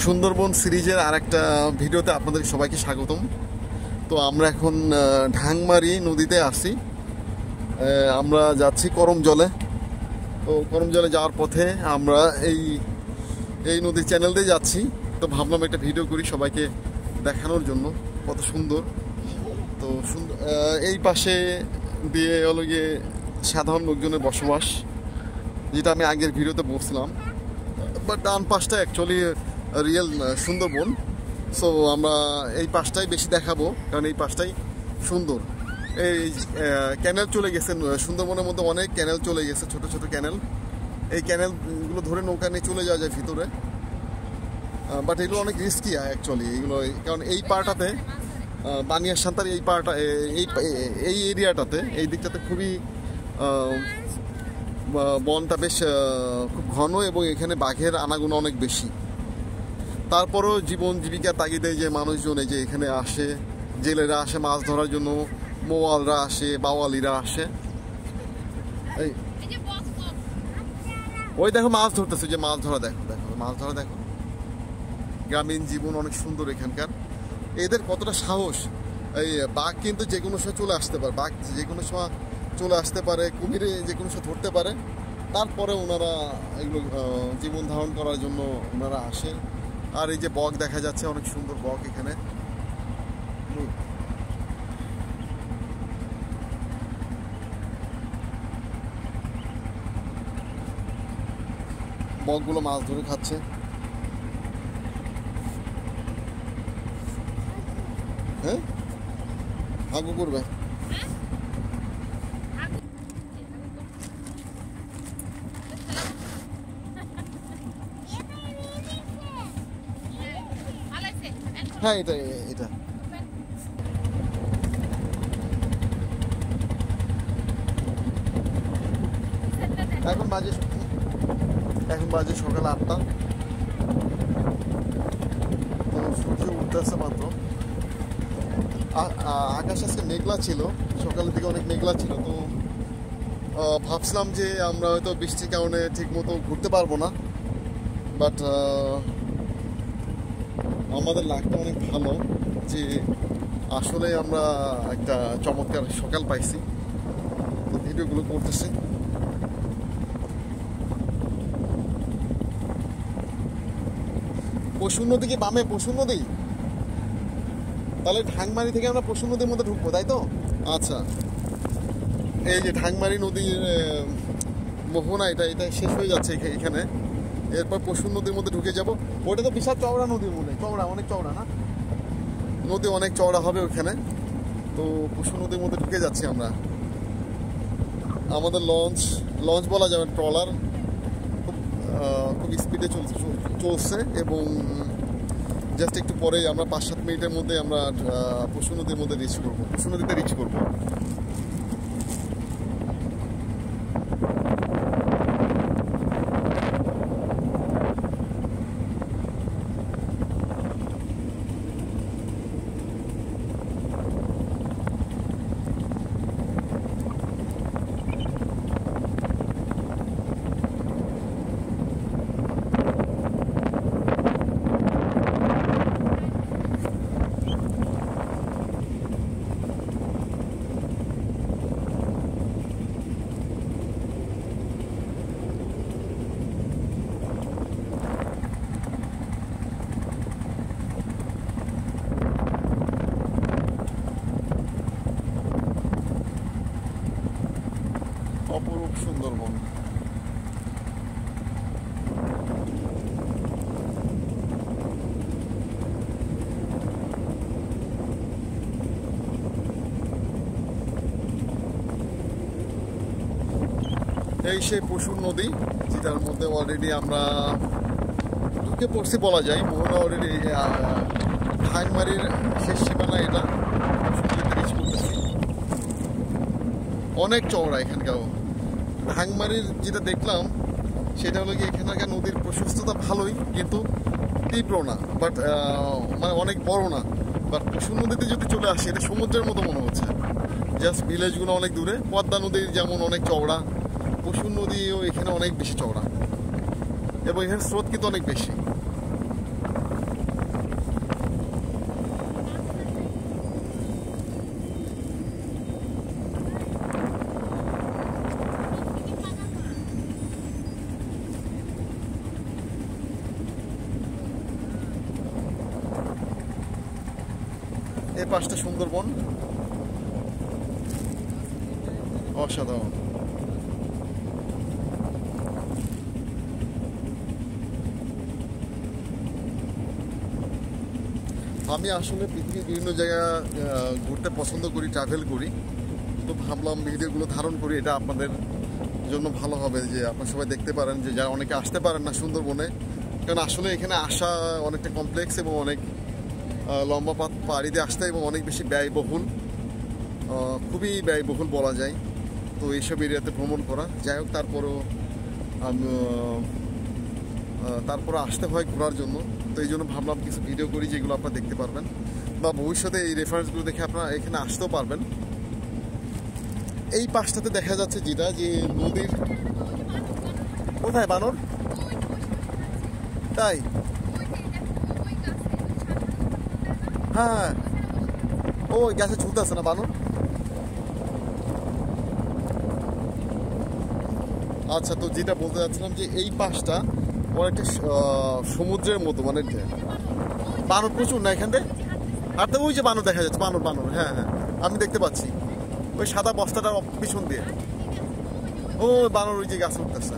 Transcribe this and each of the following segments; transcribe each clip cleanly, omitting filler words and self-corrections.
সুন্দরবন সিরিজের আরেকটা ভিডিওতে আপনাদের সবাইকে স্বাগতম। তো আমরা এখন ঢাংমারি নদীতে আসি। আমরা যাচ্ছি করমজলে। তো করমজলে যাওয়ার পথে আমরা এই নদীর চ্যানেল দিয়ে যাচ্ছি। তো ভাবলাম একটা ভিডিও করি সবাইকে দেখানোর জন্য কত সুন্দর। তো সুন্দর এই পাশে দিয়ে হলো গিয়ে সাধারণ লোকজনের বসবাস, যেটা আমি আগের ভিডিওতে বলছিলাম। বাট ডান পাশটা অ্যাকচুয়ালি রিয়েল সুন্দরবন। সো আমরা এই পাশটাই বেশি দেখাবো, কারণ এই পাশটাই সুন্দর। এই ক্যানেল চলে গেছে সুন্দরবনের মধ্যে, অনেক ক্যানেল চলে গেছে, ছোট ছোট ক্যানেল। এই ক্যানেলগুলো ধরে নৌকা নিয়ে চলে যাওয়া যায় ভিতরে। বাট এগুলো অনেক রিস্কি অ্যাকচুয়ালি এগুলো, কারণ এই পাড়টাতে বানিয়ার সান্তার এই পাড়টা এই এরিয়াটাতে এই দিকটাতে খুবই বনটা বেশ খুব ঘন এবং এখানে বাঘের আনাগোনা অনেক বেশি। তারপরেও জীবন জীবিকার তাগিদে যে মানুষজন এই যে এখানে আসে, জেলেরা আসে মাছ ধরার জন্য, মোয়ালরা আসে, বাওয়ালিরা আসে। এই ওই দেখো মাছ ধরতেছে, যে মাছ ধরা দেখো, মাছ ধরা দেখো। গ্রামীণ জীবন অনেক সুন্দর এখানকার। এদের কতটা সাহস! এই বাঘ কিন্তু যে কোনো সময় চলে আসতে পারে, বাঘ যে কোনো সময় চলে আসতে পারে, কুমিরে যে কোনো সময় ধরতে পারে। তারপরে ওনারা এগুলো জীবন ধারণ করার জন্য ওনারা আসে। আর এই যে বক দেখা যাচ্ছে, অনেক সুন্দর বক এখানে। বকগুলো মাছ ধরে খাচ্ছে। হ্যাঁ, হাগু করবে। হ্যাঁ, এটা এখন বাজে সকাল 8টা। তো সূর্য উঠতেছে মাত্র। আকাশ আজকে মেঘলা ছিল, সকালের দিকে অনেক মেঘলা ছিল। তো ভাবছিলাম যে আমরা হয়তো বৃষ্টির কারণে ঠিক মতো ঘুরতে পারবো না। বাট আমাদের লাকটা অনেক ভালো যে আসলে আমরা একটা চমৎকার সকাল পাইছি। তো ভিডিওগুলো করতেছি। পশুর নদী কি বামে? পশুর নদী, তাহলে ঢাংমারি থেকে আমরা পশুর নদীর মধ্যে ঢুকবো, তাই তো? আচ্ছা, এই যে ঢাংমারি নদীর মোহনা, এটা শেষ হয়ে যাচ্ছে এখানে। এরপর পশুর নদীর মধ্যে ঢুকে যাব। ওটা তো বিশাল চওড়া নদীর মধ্যে, অনেক চওড়া না? নদী অনেক চওড়া হবে ওখানে। তো পশুর নদীর মধ্যে ঢুকে যাচ্ছি আমরা। আমাদের লঞ্চ বলা যাবে, ট্রলার খুব স্পিডে চলছে এবং জাস্ট একটু পরেই আমরা 5-7 মিনিটের মধ্যে আমরা পশু নদীর মধ্যে পশু নদীতে রিচ করবো। অপরূপ সুন্দরবন। এই সেই পশুর নদী, যেটার মধ্যে অলরেডি আমরা ঢুকে পড়ছি বলা যায়। মোহনা অলরেডি ঢাংমারির শেষ সীমানা, এটা রিচ করতেছি। অনেক চওড়া এখানকার। ঢাংমারির যেটা দেখলাম সেটা হলো কি, এখানকার নদীর প্রশস্ততা ভালোই, কিন্তু তীব্র না, বাট মানে অনেক বড় না। বাট পশু নদীতে যদি চলে আসে, এটা সমুদ্রের মতো মনে হচ্ছে। জাস্ট ভিলেজগুলো অনেক দূরে। পদ্মা নদী যেমন অনেক চওড়া, পশু নদীও এখানে অনেক বেশি চওড়া এবং এখানে স্রোত কিন্তু অনেক বেশি। পাশটা সুন্দরবন, অসাধারণ। আমি আসলে পৃথিবীর বিভিন্ন জায়গা ঘুরতে পছন্দ করি, ট্রাভেল করি, তো ভাবলাম ভিডিওগুলো ধারণ করি। এটা আপনাদের জন্য ভালো হবে যে আপনারা সবাই দেখতে পারেন, যে যারা অনেকে আসতে পারেন না সুন্দরবনে, কারণ আসলে এখানে আসা অনেকটা কমপ্লেক্স এবং অনেক লম্বা পাড়ি দিয়ে আসতে এবং অনেক বেশি ব্যয়বহুল, খুবই ব্যয়বহুল বলা যায়। তো এইসব এরিয়াতে ভ্রমণ করা, যাই হোক, তারপরে আসতে হয় ঘোরার জন্য। তো এই জন্য ভাবলাম কিছু ভিডিও করি যেগুলো আপনারা দেখতে পারবেন, বা ভবিষ্যতে এই রেফারেন্সগুলো দেখে আপনারা এখানে আসতেও পারবেন। এই পাশটাতে দেখা যাচ্ছে যেটা, যে নদীর কোথায় বানর, তাই? হ্যাঁ, ও গ্যাসে ঝুলতে আছে না বানর? আচ্ছা, তো যেটা বলতে চাচ্ছিলাম যে এই পাশটা অনেকটা সমুদ্রের মতো, মানে বানর প্রচুর না এখান থেকে হাঁটতে। ওই যে বানর দেখা যাচ্ছে, বানর বানর, হ্যাঁ হ্যাঁ, আমি দেখতে পাচ্ছি ওই সাদা বস্তাটার পিছন দিয়ে। ও বানর ওই যে গাছ উঠতেছে।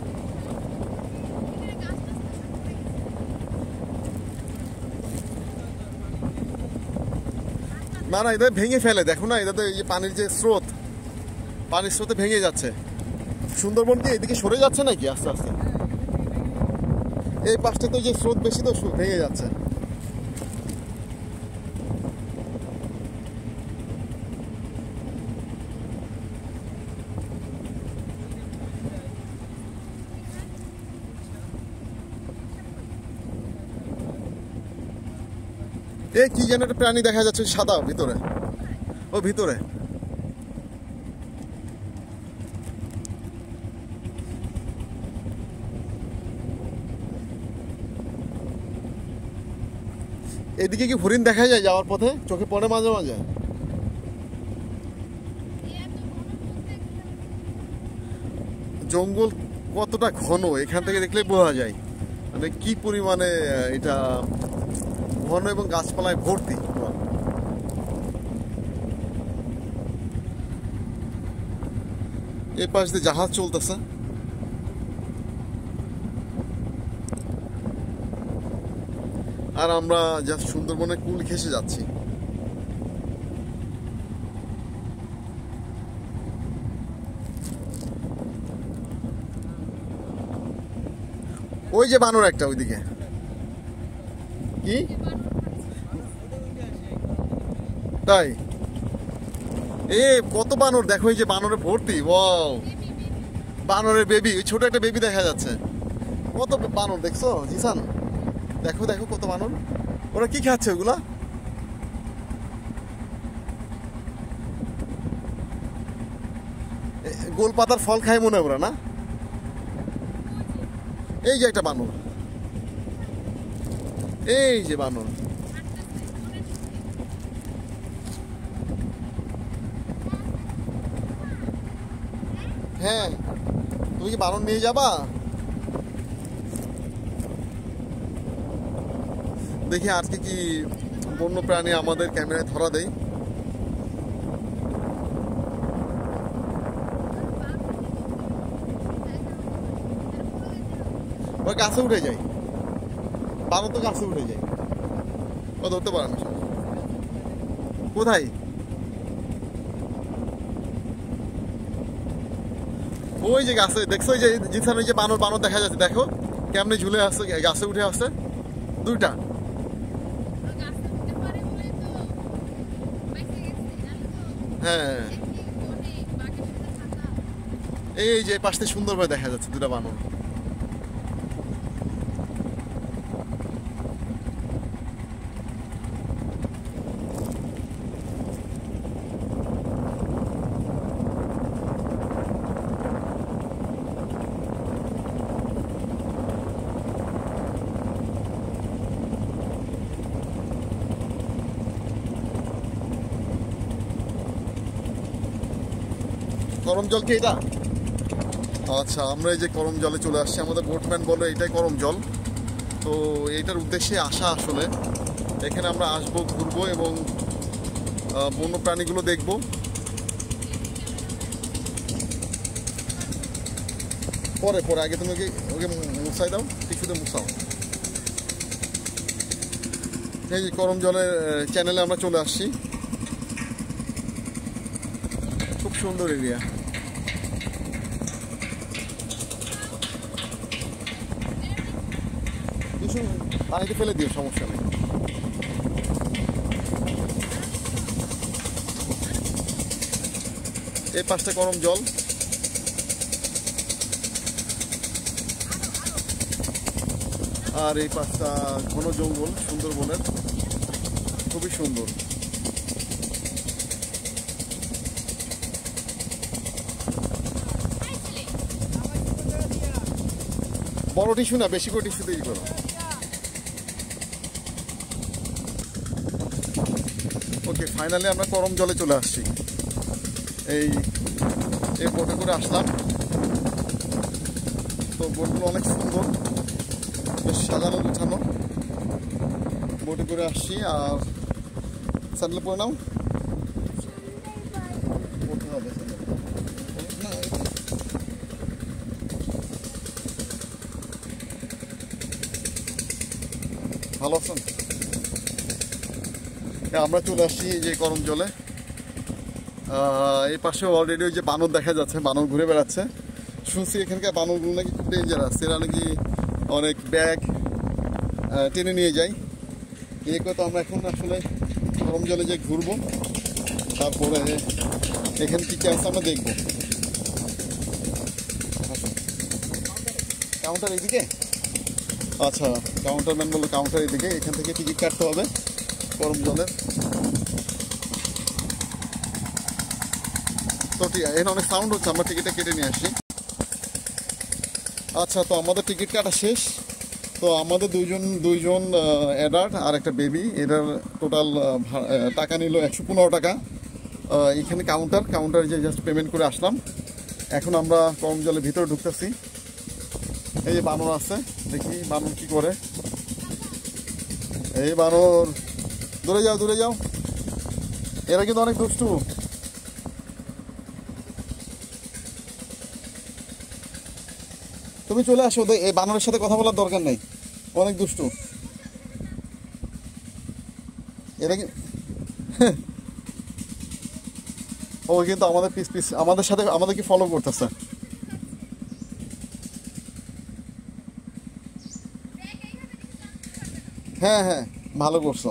না না, এটা ভেঙে ফেলে, দেখো না, এটা তো এই যে পানির যে স্রোত, পানির স্রোতে ভেঙে যাচ্ছে। সুন্দরবন কি এদিকে সরে যাচ্ছে নাকি আস্তে আস্তে? এই পাশটা তো যে স্রোত বেশি, তো ভেঙে যাচ্ছে। এই কি যেন একটা প্রাণী দেখা যাচ্ছে সাদা ভিতরে, ও ভিতরে। এদিকে কি হরিণ দেখা যায় যাওয়ার পথে? চোখে পড়ে মাঝে মাঝে। জঙ্গল কতটা ঘন এখান থেকে দেখলে বোঝা যায়, মানে কি পরিমাণে এটা ঘন এবং গাছপালায় ভর্তি। এই পাশ দিয়ে জাহাজ চলতেছে, আর আমরা জাস্ট সুন্দরবনে কুল ঘেঁষে যাচ্ছি। ওই যে বানর একটা ওইদিকে, কি তাই? এ কত বানর দেখো, এই যে বানরে ভর্তি। ওয়াও, বানরের বেবি, ওই ছোট একটা বেবি দেখা যাচ্ছে। কত বানর দেখছো জিসান? দেখো দেখো কত বানর। ওরা কি খাচ্ছে ওগুলা? গোল পাতার ফল খায় মনে হয় ওরা, না? এই যে একটা বানর, এই যে বানর। হ্যাঁ, তুমি কি বানর নিয়ে যাবা? দেখি আজকে কি বন্য প্রাণী আমাদের ক্যামেরায় ধরা দেয়। ওই গাছে উঠে যায়, বানর তো গাছে উঠে যায়, ও ধরতে পারে না। কোথায়? ওই যে গাছে দেখছো, ওই যে জিসান, ওই যে বানর বানর দেখা যাচ্ছে, দেখো কেমনে ঝুলে আসছে, গাছে উঠে আসছে দুইটা। হ্যাঁ, এই যে পাশ থেকে সুন্দরভাবে দেখা যাচ্ছে দুটা বানর। করম জল কি এটা? আচ্ছা, আমরা এই যে করম জলে চলে আসছি, আমাদের বোটম্যান বলে এটাই করম জল। তো এইটার উদ্দেশ্যে আসা আসলে, এখানে আমরা আসবো, ঘুরবো এবং বন্য প্রাণীগুলো দেখব। পরে পরে আগে তুমি ওকে মুছাই দাও, টিস্যুতে মুছাও। এই যে করম জলের চ্যানেলে আমরা চলে আসছি। খুব সুন্দর এরিয়া। কিছু পানিতে ফেলে দিও, সমস্যা নেই। এই পাশটা গরম জল, আর এই পাশটা ঘন জঙ্গল সুন্দরবনের, খুবই সুন্দর। বড় টিস্যু না, বেশি করে টিস্যু তৈরি করো। ওকে, ফাইনালি আমরা গরম জলে চলে আসছি। এই বোটে করে আসলাম। তো বোটগুলো অনেক সুন্দর, বেশ সাজানো গুছানো। বোটে করে আসছি। আর স্যান্ডেল পরে নাও, পড়তে হবে ভালো আছেন? আমরা চলে আসছি যে গরম জলে। এই পাশে অলরেডি ওই যে বানর দেখা যাচ্ছে, বানর ঘুরে বেড়াচ্ছে। শুনছি এখানকার বানরগুলো নাকি খুব ডেঞ্জারাস, এরা নাকি অনেক ব্যাগ টেনে নিয়ে যায়। এই কথা আমরা এখন আসলে গরম জলে যে ঘুরবো, তারপরে এখানে কী কী আছে আমরা দেখবো। কাউন্টার এদিকে? আচ্ছা, কাউন্টারম্যান বললো কাউন্টার এদিকে, এখান থেকে টিকিট কাটতে হবে গরম জলের। তো ঠিক আছে, এখানে অনেক সাউন্ড হচ্ছে, আমরা টিকিটটা কেটে নিয়ে আসি। আচ্ছা, তো আমাদের টিকিট কাটা শেষ। তো আমাদের দুইজন অ্যাডাল্ট আর একটা বেবি, এটার টোটাল টাকা নিল 115 টাকা। এখানে কাউন্টার যে জাস্ট পেমেন্ট করে আসলাম। এখন আমরা গরম জলের ভিতরে ঢুকতেছি। এই যে বানর আছে, দেখি বানর কি করে। এই বানর, দূরে যাও দূরে যাও, এরা কিন্তু অনেক দুষ্টু। তুমি চলে আসো, এই বানরের সাথে কথা বলার দরকার নেই, অনেক দুষ্টু এরা। ও কিন্তু আমাদের পিস আমাদের সাথে আমাদেরকে ফলো করতেছে। হ্যাঁ হ্যাঁ, ভালো করছো।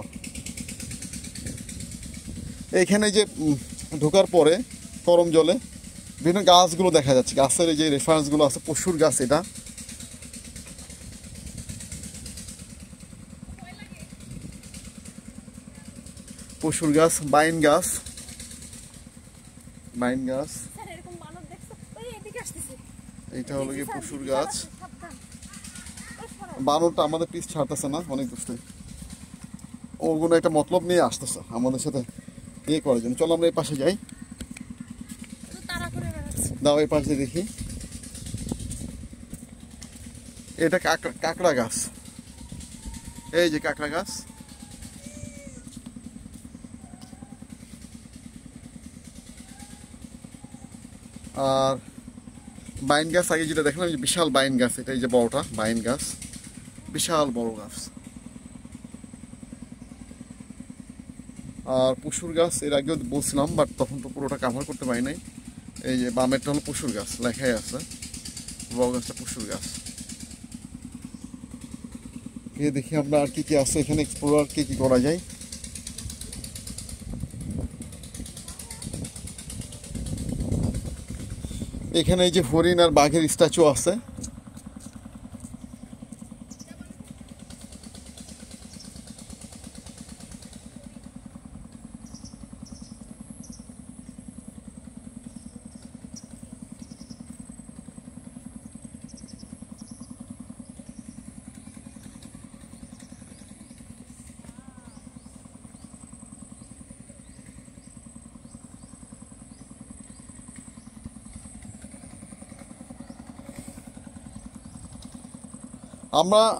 এইখানে যে ঢোকার পরে গরম জলে বিভিন্ন গাছগুলো দেখা যাচ্ছে, গাছের এই যে রেফারেন্সগুলো আছে, পশুর গাছ। এটা পশুর গাছ, বাইন গাছ। এইটা হলো গিয়ে পশুর গাছ। বানরটা আমাদের পিস ছাড়তেছে না, অনেক দুষ্ট। ওগুলো একটা মতলব নিয়ে আসতেছে আমাদের সাথে ইয়ে করার জন্য। চলো আমরা এই পাশে যাই। দাও এই পাশে দেখি। এটা কাঁকড়া গাছ, এই যে কাঁকড়া গাছ। আর বাইন গাছ, আগে যেটা দেখলাম বিশাল বাইন গাছ, এটা এই যে বড়টা বাইন গাছ, বিশাল বড় গাছ। আর পশুর গাছ এর আগেও বলছিলাম, বাট তখন তো পুরোটা কাভার করতে পারি নাই। এই যে বামেরটা হলো পশুর গাছ, লেখাই আছে, বড় গাছটা পশুর গাছ। দেখি আমরা আর কি কি আছে এখানে, এক্সপ্লোর কি কি করা যায়। এখানে এই যে হরিণ আর বাঘের স্ট্যাচু আছে।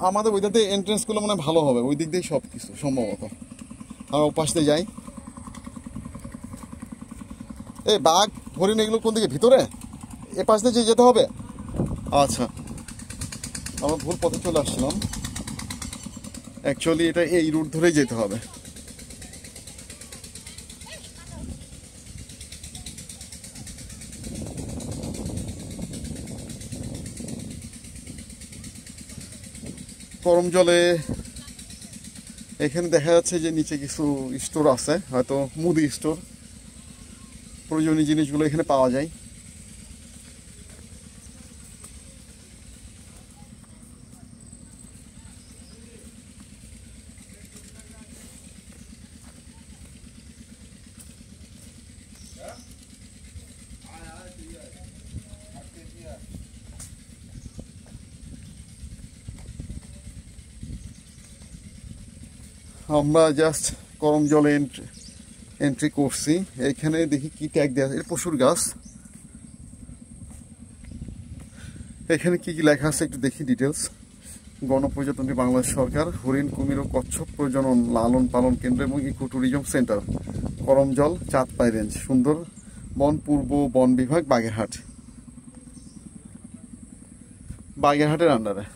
আমাদের ওই দিক দিয়ে এন্ট্রেন্সগুলো মানে ভালো হবে, ওই দিক দিয়ে সব কিছু সম্ভবত। আমরা ওপাশ দিয়ে যাই। এই বাঘ হরিণ এগুলো কোন দিকে, ভিতরে এ পাশ দিয়ে যেতে হবে? আচ্ছা, আমরা ভুল পথে চলে আসছিলাম। অ্যাকচুয়ালি এটা এই রুট ধরেই যেতে হবে। গরম জলে এখানে দেখা যাচ্ছে যে নিচে কিছু স্টোর আছে, হয়তো মুদি স্টোর, প্রয়োজনীয় জিনিসগুলো এখানে পাওয়া যায়। আমরা জাস্ট গরম জলে এন্ট্রি করছি। এখানে দেখি কি ট্যাগ দেওয়া আছে, এটা পশুর গাছ। এখানে কি কি লেখা আছে একটু দেখি ডিটেলস। গণপ্রজাতন্ত্রী বাংলাদেশ সরকার হরিণ, কুমির ও কচ্ছপ প্রজনন লালন পালন কেন্দ্র এবং eco tourism centre, Karamjal, Chandpai range, Sundarban পূর্ব বন বিভাগ, বাগেরহাটের আন্ডারে।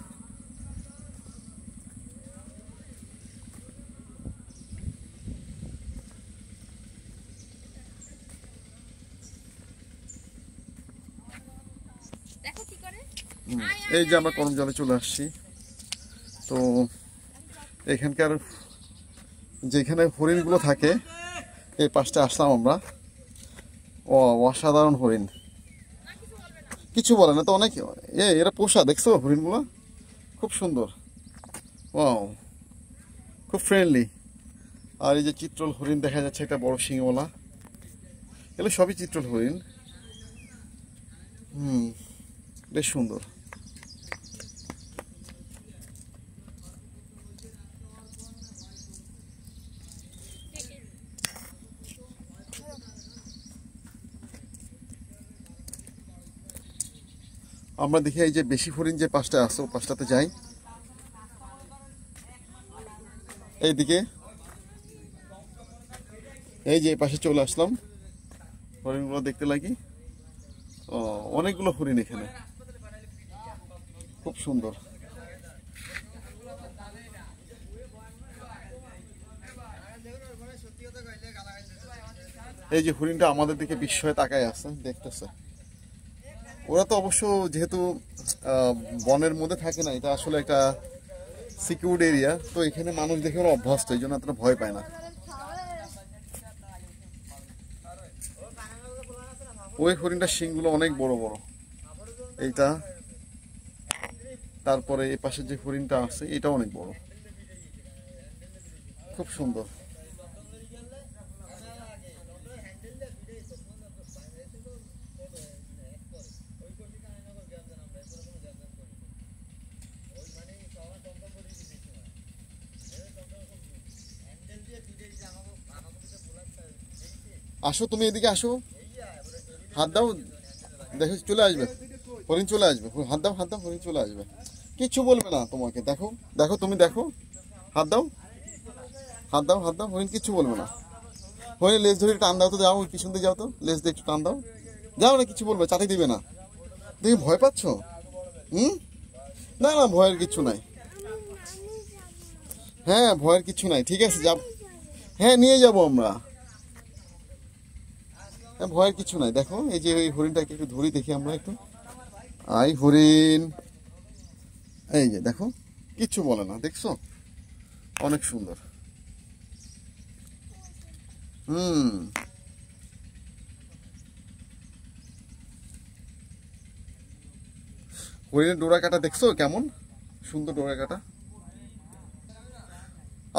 এই যে আমরা করমজলে চলে আসছি। তো এখানকার যেখানে হরিণগুলো থাকে এই পাশটা আসলাম আমরা। অসাধারণ হরিণ, কিছু বলে না তো, অনেক এরা পোষা, দেখছো হরিণগুলো খুব সুন্দর, খুব ফ্রেন্ডলি। আর এই যে চিত্রল হরিণ দেখা যাচ্ছে, একটা বড় শিংওয়ালা, এগুলো সবই চিত্রল হরিণ। বেশ সুন্দর। আমরা দেখি এই যে বেশি হরিণ যে পাশটা আছে ও পাশটাতে যাই। এইদিকে এই যে পাশে চলে আসলাম, হরিণগুলো দেখতে লাগি। অনেকগুলো হরিণ এখানে, খুব সুন্দর। এই যে হরিণটা আমাদের দিকে বিস্ময়ে তাকায় আছে, দেখতেছে। ওরা তো অবশ্য যেহেতু বনের মধ্যে থাকে না, এটা আসলে একটা সিকিউরড এরিয়া, তো এখানে মানুষ দেখে ওরা অভ্যস্ত, এই জন্য এতটা ভয় পায় না। ওই হরিণটার শিংগুলো অনেক বড় বড়, এইটা। তারপরে এই পাশে যে হরিণটা আছে এটা অনেক বড়, খুব সুন্দর। আসো, তুমি এদিকে আসো, হাত দাও, দেখো চলে আসবে হরিণ, চলে আসবে। হাত দাও, হাত দাও, হরিণ চলে আসবে, কিচ্ছু বলবে না তোমাকে। দেখো দেখো, তুমি দেখো, হাত দাও, হাত দাও, হাত দাও, হরিণ কিচ্ছু বলবে না। হরিণ লেজ ধরে টান দাও তো, যাও ওই পিছন দিয়ে যাও তো, লেজ দিয়ে একটু টান দাও, যাও না, কিছু বলবে, চাটি দিবে না। দেখি ভয় পাচ্ছ? না না, ভয়ের কিচ্ছু নাই। হ্যাঁ, ভয়ের কিছু নাই, ঠিক আছে, যাব। হ্যাঁ, নিয়ে যাব আমরা, ভয়ের কিছু নাই। দেখো এই যে ওই হরিণটাকে একটু ধরি, দেখি আমরা একটু। আই হরিণ, এই যে দেখো, কিচ্ছু বলে না, দেখছো, অনেক সুন্দর। হরিণের ডোরা কাটা দেখছো কেমন সুন্দর ডোরা কাটা।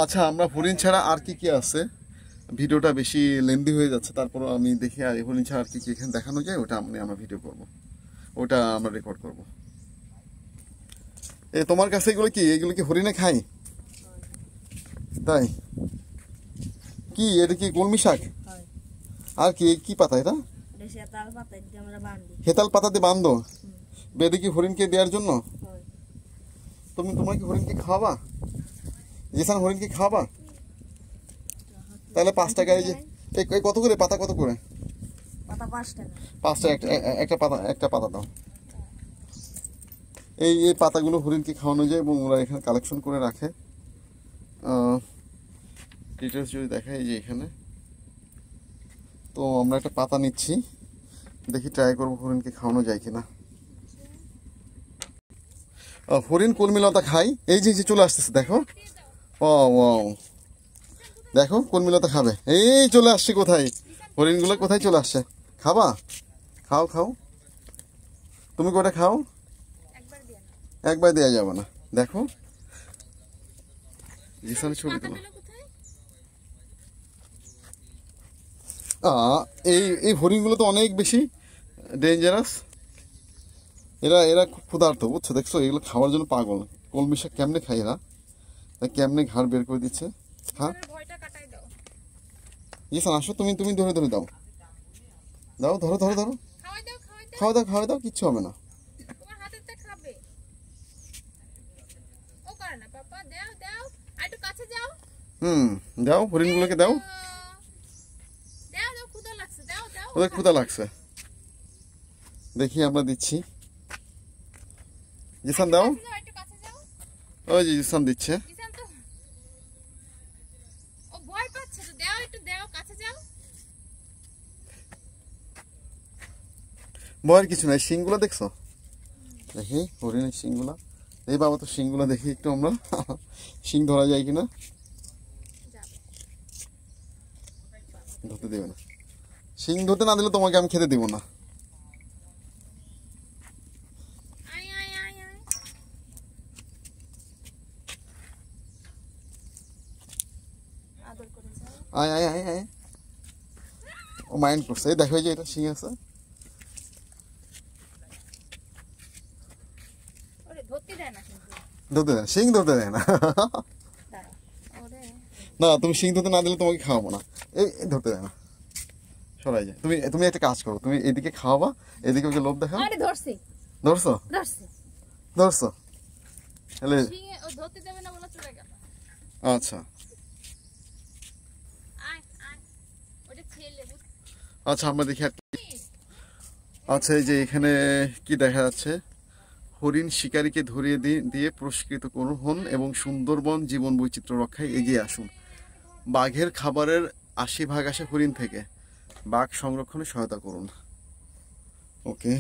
আচ্ছা, আমরা হরিণ ছাড়া আর কি কি আছে, ভিডিওটা বেশি লেন্দি হয়ে যাচ্ছে, তারপর আমি দেখি আর হরিণ ছাড়া আর কি কি এখানে দেখানো যায়, ওটা আমরা ভিডিও করব, ওটা আমরা রেকর্ড করব। তোমার কাছে এগুলো কি হরিণে খায়? তাই কি, এটা কি কলমি শাক? আর কি কি পাতা এটা? হেতাল পাতা দিয়ে বান্ধো, বেঁধে কি হরিণকে দেওয়ার জন্য? তোমরা কি হরিণকে খাওয়াবা? যেখানে হরিণকে খাওয়াবা? তাহলে 5 টাকা। এই যে কত করে পাতা, কত করে? পাতা 5 টাকা। 5 টাকা একটা পাতা দাও। এই পাতাগুলো হরিণকে খাওয়ানো যায় এবং ওরা এখানে কালেকশন করে রাখে। ডিটেলস যদি দেখাই যে এখানে, তো আমরা একটা পাতা নিচ্ছি, দেখি ট্রাই করবো হরিণকে খাওয়ানো যায় কিনা। হরিণ কলমিলতা খাই, এই যে চলে আসতেছে দেখো। ও দেখো কলমিলতা খাবে, এই চলে আসছে। কোথায় হরিণগুলো কোথায় চলে আসছে? খাবা? খাও খাও, তুমি কোটা খাও, একবার দেওয়া যাবে না। দেখো জিসানের ছবি তোলো। এই হরিণগুলো তো অনেক বেশি ডেঞ্জারাস। এরা খুব ক্ষুধার্ত, বুঝছো? দেখছো এগুলো খাওয়ার জন্য পাগল। কলমি শাক কেমনে খাই এরা, কেমনে ঘাড় বের করে দিচ্ছে। হ্যাঁ জিসান আসো, তুমি ধরে ধরে দাও, ধরো খাওয়া দাও, কিচ্ছু হবে না। দাও হরিণগুলোকে দাও, ওদের ক্ষুধা লাগছে। দেখি আমরা দিচ্ছি। জিসান দাও, ওই যে জিসান দিচ্ছে। ভয়ের কিছু নাই, শিংগুলো দেখছো? দেখি হরিণের শিংগুলা, এই বাবা তো শিংগুলা দেখি একটু আমরা, শিং ধরা যায় কিনা। ধরতে দেবে না, শিং ধরতে না দিলে তোমাকে আমি খেতে দিব না। আয় আয় আয় আয়, ও মাইন্ড করছে। এই দেখো যে এটা শিং আছে, ধরতে দেয় না, শিং ধরতে দেয় না। না তুমি শিং ধরতে না দিলে তোমাকে খাওয়াবো না। এই ধরতে দেয় না, সরাই যায়। তুমি একটা কাজ করো, তুমি এদিকে খাওয়াবা, এদিকে ওকে লোভ দেখাও। ধরছো আচ্ছা আচ্ছা, আমরা দেখি আর কি। আচ্ছা এই যে এখানে কি দেখা যাচ্ছে, হরিণ শিকারীকে ধরিয়ে দিয়ে পুরস্কৃত করুন এবং সুন্দরবন জীবন বৈচিত্র্য রক্ষায় এগিয়ে আসুন। বাঘের খাবারের 80% আসে হরিণ থেকে, বাঘ সংরক্ষণে সহায়তা করুন। ওকে,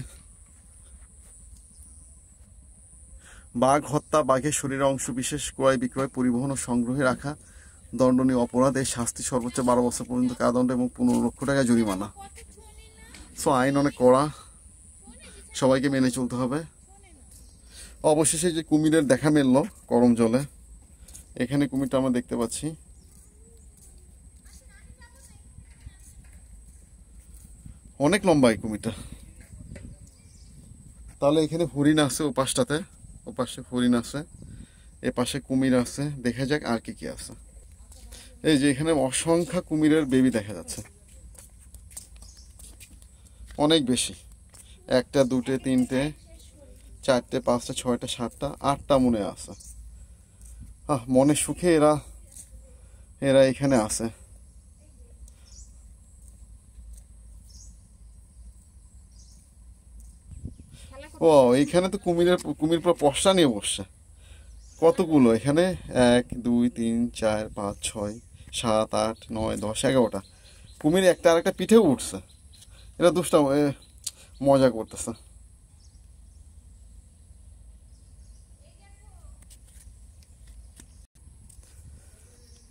বাঘ হত্যা, বাঘের শরীরের অংশ বিশেষ ক্রয় বিক্রয়, পরিবহন ও সংগ্রহে রাখা দণ্ডনীয় অপরাধ। এই শাস্তি সর্বোচ্চ 12 বছর পর্যন্ত কারাদণ্ড এবং 15 লক্ষ টাকা জরিমানা। সো আইন অনেক কড়া, সবাইকে মেনে চলতে হবে। অবশেষে যে কুমিরের দেখা মিলল করম জলে, এখানে কুমিরটা আমরা দেখতে পাচ্ছি। অনেক লম্বা এই কুমিরটা। তাহলে এখানে হরিণ আছে, ওপাশে হরিণ আছে, এ পাশে কুমির আছে। দেখা যাক আর কি কি আছে। এই যে এখানে অসংখ্য কুমিরের বেবি দেখা যাচ্ছে, অনেক বেশি। 1টা 2টে 3টে 4টে 5টে 6টে 7টা 8টা মনে আছে। মনের সুখে এরা এখানে আছে। ও এইখানে তো কুমির পুরো পশা নিয়ে বসছে। কতগুলো এখানে, 1 2 3 4 5 6 7 8 9 10 11টা কুমির, একটা আরেকটা পিঠেও উঠছে। এরা দুষ্টা মজা করতেছে।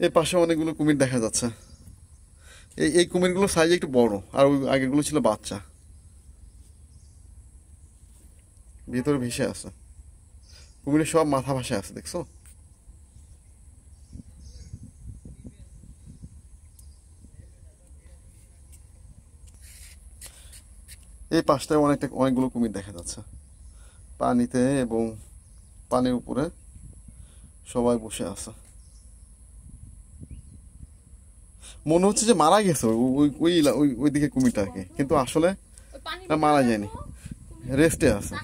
এই পাশে অনেকগুলো কুমির দেখা যাচ্ছে। এই কুমিরগুলো সাইজ একটু বড়, আর ওই আগেগুলো ছিল বাচ্চা। ভিতরে ভেসে আছে, কুমিরের সব মাথা ভাসে আছে, দেখছো? এই পাশটায় অনেকগুলো কুমির দেখা যাচ্ছে পানিতে, এবং পানির উপরে সবাই বসে আছে। মনে হচ্ছে যে মারা গেছে ওইদিকে কুমিরটাকে, কিন্তু আসলে মারা যায়নি, রেস্টে আছে।